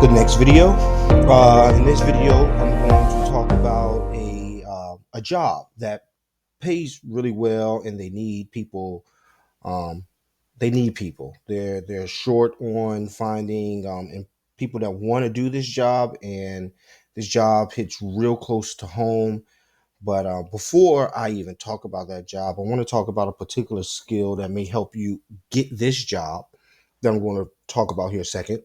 the next video. In this video, I'm going to talk about a job that pays really well, and they need people. Um, they need people. They're short on finding and people that want to do this job, and this job hits real close to home. But before I even talk about that job, I want to talk about a particular skill that may help you get this job that I'm going to talk about here second,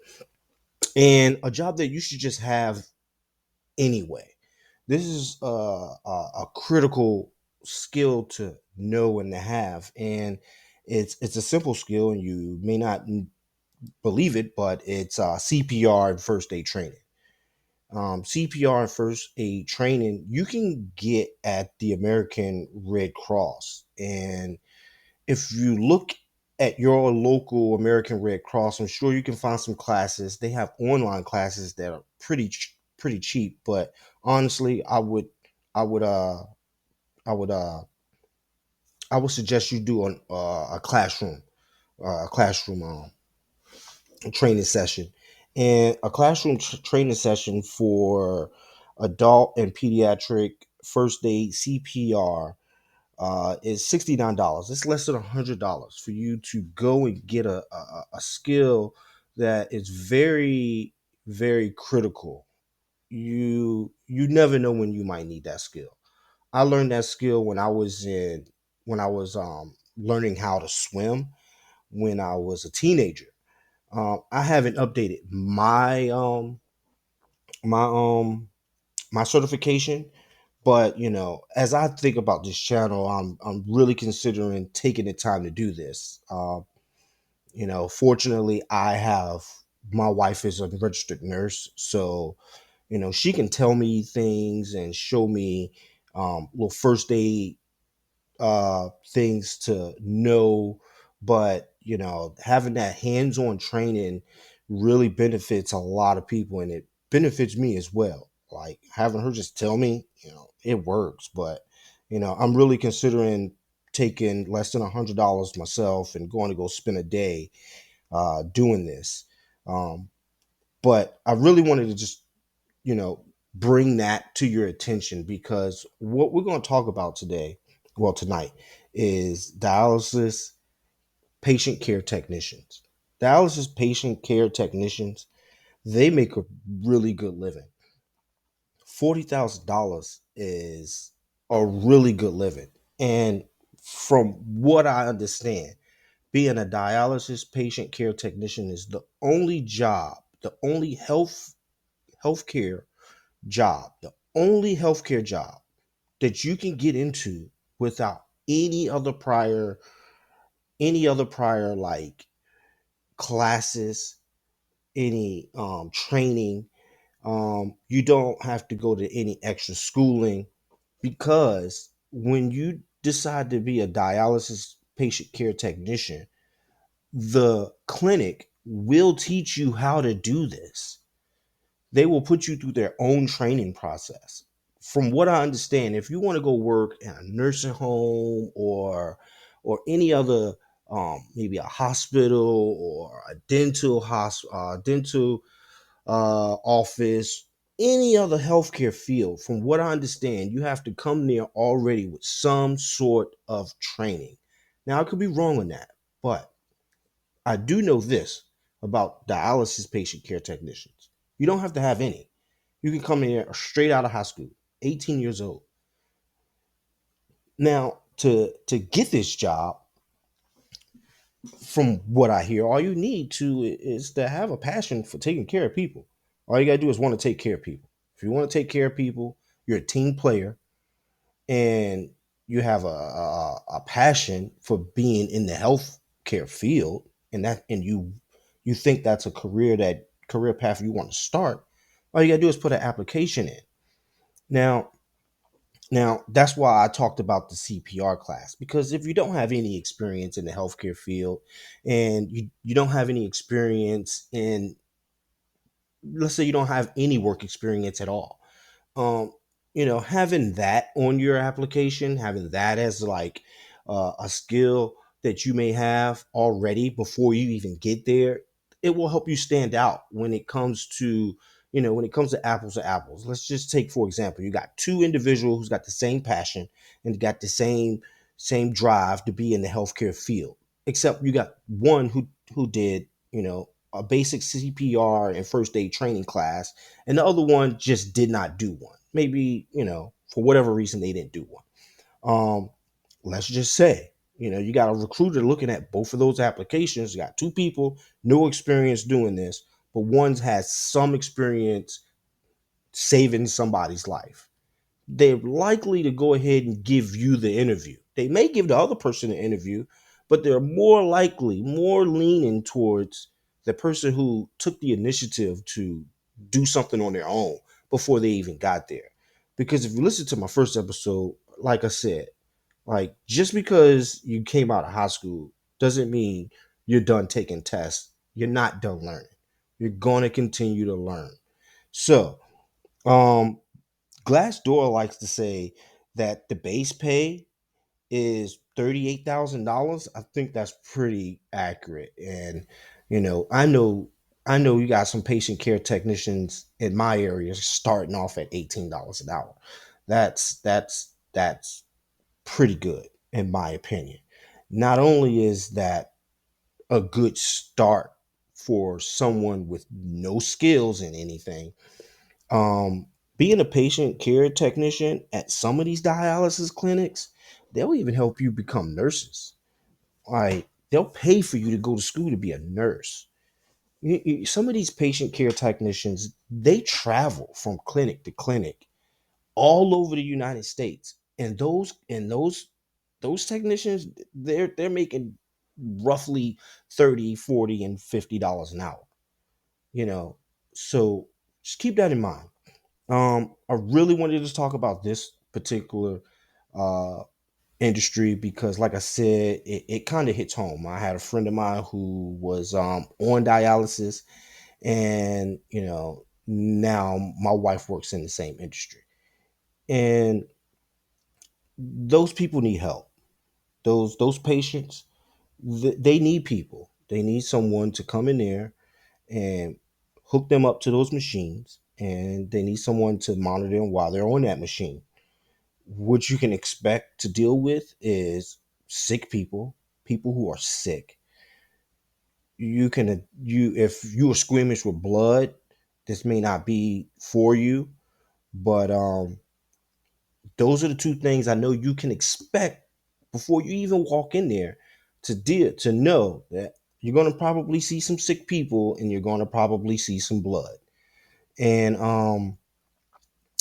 and a job that you should just have anyway. This is a critical skill to know and to have, and it's a simple skill, and you may not believe it, but it's CPR and first aid training. CPR and first aid training you can get at the American Red Cross, and if you look at your local American Red Cross, I'm sure you can find some classes. They have online classes that are pretty cheap, but honestly, I would I would I would suggest you do a classroom training session, and a classroom training session for adult and pediatric first aid CPR is $69. It's less than $100 for you to go and get a skill that is very critical. You never know when you might need that skill. I learned that skill when I was learning how to swim when I was a teenager. I haven't updated my my certification, but as I think about this channel, I'm really considering taking the time to do this. Fortunately, I have my wife is a registered nurse, so she can tell me things and show me little first aid things to know. But having that hands-on training really benefits a lot of people, and it benefits me as well. Like having her just tell me, it works. But I'm really considering taking less than $100 myself and going to go spend a day doing this. Um, but I really wanted to just you know, bring that to your attention, because what we're going to talk about today, well, tonight, is dialysis patient care technicians. Dialysis patient care technicians, they make a really good living. $40,000 is a really good living. And from what I understand, being a dialysis patient care technician is the only job, the only healthcare job, the only healthcare job that you can get into without any other prior like classes, any training. You don't have to go to any extra schooling, because when you decide to be a dialysis patient care technician, the clinic will teach you how to do this. They will put you through their own training process. From what I understand, if you want to go work in a nursing home or any other maybe a hospital or a dental office, any other healthcare field, from what I understand, you have to come there already with some sort of training. Now, I could be wrong on that, but I do know this about dialysis patient care technicians. You don't have to have any. You can come in here straight out of high school, 18 years old. Now, to get this job, from what I hear, all you need to is to have a passion for taking care of people. All you gotta do is want to take care of people. If you want to take care of people, you're a team player, and you have a passion for being in the healthcare field, and you think that's a career path you want to start. All you gotta do is put an application in. Now, that's why I talked about the CPR class, because if you don't have any experience in the healthcare field, and you don't have any experience in, let's say you don't have any work experience at all, um, having that on your application, having that as like a skill that you may have already before you even get there, it will help you stand out when it comes to, when it comes to apples. Let's just take, for example, you got two individuals who's got the same passion and got the same drive to be in the healthcare field, except you got one who did, a basic CPR and first aid training class, and the other one just did not do one. Maybe, for whatever reason they didn't do one. Let's just say, you got a recruiter looking at both of those applications. You got two people, no experience doing this, but one's has some experience saving somebody's life. They're likely to go ahead and give you the interview. They may give the other person an interview, but they're more likely, more leaning towards the person who took the initiative to do something on their own before they even got there. Because if you listen to my first episode, like I said, like, just because you came out of high school doesn't mean you're done taking tests. You're not done learning. You're going to continue to learn. So, um, Glassdoor likes to say that the base pay is $38,000. I think that's pretty accurate. And I know you got some patient care technicians in my area starting off at $18 an hour. That's pretty good, in my opinion. Not only is that a good start for someone with no skills in anything, um, being a patient care technician at some of these dialysis clinics, they'll even help you become nurses. Like, they'll pay for you to go to school to be a nurse. Some of these patient care technicians, they travel from clinic to clinic all over the United States, and those technicians, they're making roughly 30, 40, and $50 an hour. You know, so just keep that in mind. I really wanted to talk about this particular uh industry because, like I said, it kind of hits home. I had a friend of mine who was on dialysis, and now my wife works in the same industry, and those people need help. Those patients, they need people. They need someone to come in there and hook them up to those machines, and they need someone to monitor them while they're on that machine. What you can expect to deal with is sick people, people who are sick. You if you are squeamish with blood, this may not be for you, but those are the two things I know you can expect before you even walk in there, to know that you're going to probably see some sick people and you're going to probably see some blood. And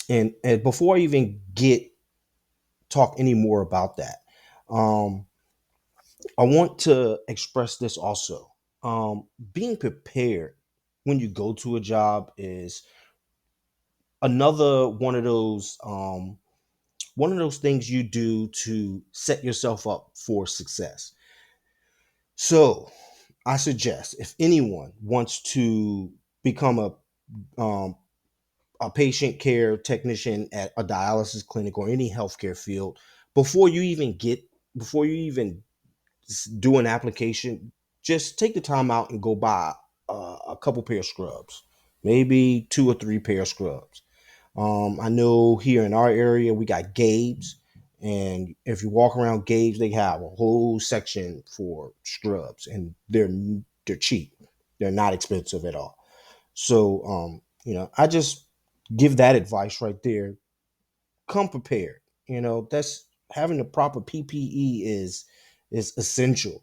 and before I even get talk any more about that, um I want to express this also. Being prepared when you go to a job is another one of those things you do to set yourself up for success. So I suggest, if anyone wants to become um, a patient care technician at a dialysis clinic or any healthcare field, before you even do an application, just take the time out and go buy a couple pair of scrubs, maybe two or three pair of scrubs. I know here in our area we got Gabe's, and if you walk around Gabe's, they have a whole section for scrubs, and they're cheap. They're not expensive at all. So, I just give that advice right there. Come prepared. That's having the proper PPE is essential.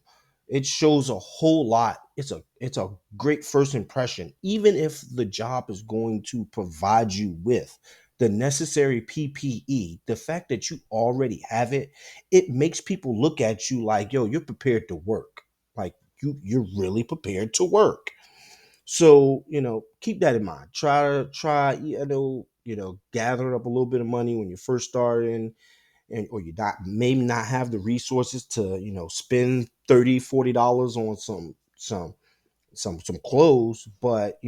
It shows a whole lot. It's a great first impression. Even if the job is going to provide you with the necessary PPE, the fact that you already have it, it makes people look at you like, yo, you're prepared to work. Like, you're really prepared to work. So, keep that in mind. Try, gather up a little bit of money when you're first starting, and or you not maybe not have the resources to, spend $30, $40 on some clothes, but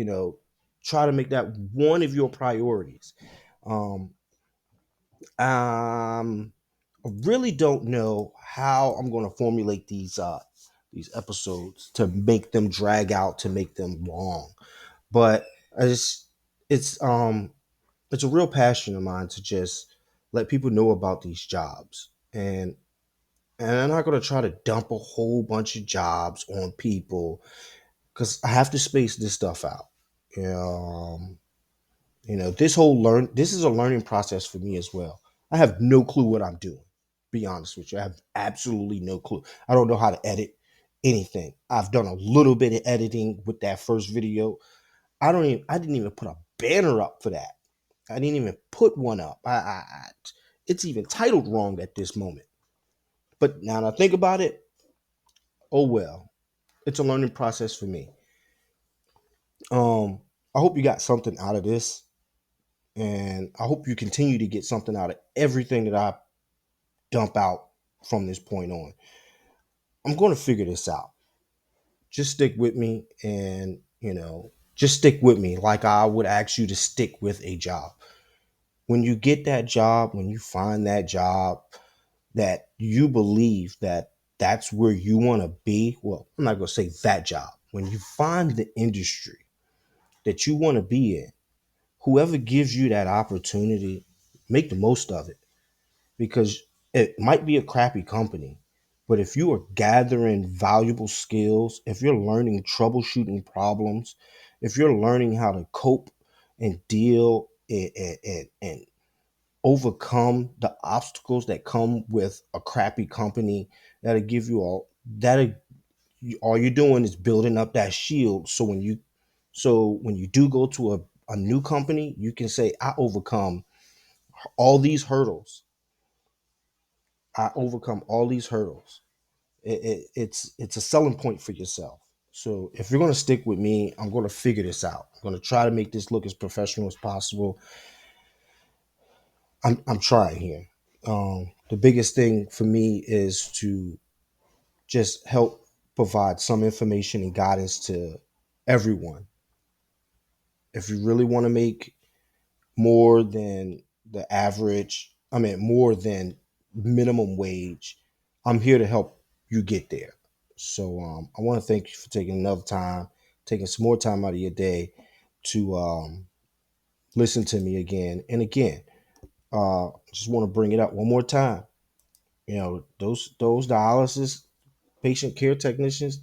try to make that one of your priorities. Um, I really don't know how I'm going to formulate these these episodes to make them drag out, to make them long. But it's it's um it's a real passion of mine to just let people know about these jobs. And I'm not gonna try to dump a whole bunch of jobs on people because I have to space this stuff out. Um, this is a learning process for me as well. I have no clue what I'm doing. Be honest with you, I have absolutely no clue. I don't know how to edit anything. I've done a little bit of editing with that first video. I didn't even put a banner up for that. I didn't even put one up. It's even titled wrong at this moment. But now that I think about it, oh well. It's a learning process for me. Um, I hope you got something out of this, and I hope you continue to get something out of everything that I dump out from this point on. I'm going to figure this out. Just stick with me, and just stick with me like I would ask you to stick with a job. When you get that job, when you find that job that you believe that that's where you want to be, well, I'm not going to say that job. When you find the industry that you want to be in, whoever gives you that opportunity, make the most of it, because it might be a crappy company, but if you are gathering valuable skills, if you're learning troubleshooting problems, if you're learning how to cope and deal and overcome the obstacles that come with a crappy company, that'll give you all you're doing is building up that shield. So when you do go to a new company, you can say, I overcome all these hurdles. I overcome all these hurdles. It's a selling point for yourself. So if you're going to stick with me, I'm going to figure this out. I'm going to try to make this look as professional as possible. I'm trying here. The biggest thing for me is to just help provide some information and guidance to everyone. If you really want to make more than the average, I mean, more than minimum wage, I'm here to help you get there. So I want to thank you for taking enough time, taking some more time out of your day to listen to me again and again. Just want to bring it up one more time. Those dialysis patient care technicians,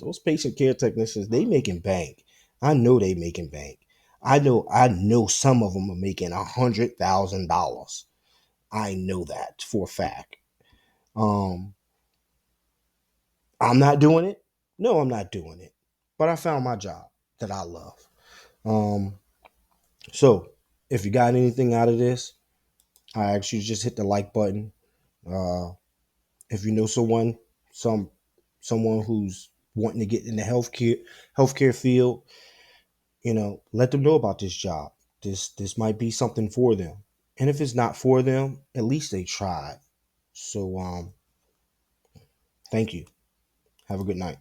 they making bank. I know they making bank. I know some of them are making $100,000. I know that for a fact. Um, I'm not doing it. No, I'm not doing it. But I found my job that I love. Um, so if you got anything out of this, I ask you to just hit the like button. Uh, if you know some someone who's wanting to get in the healthcare field, let them know about this job. This might be something for them. And if it's not for them, at least they tried. So thank you. Have a good night.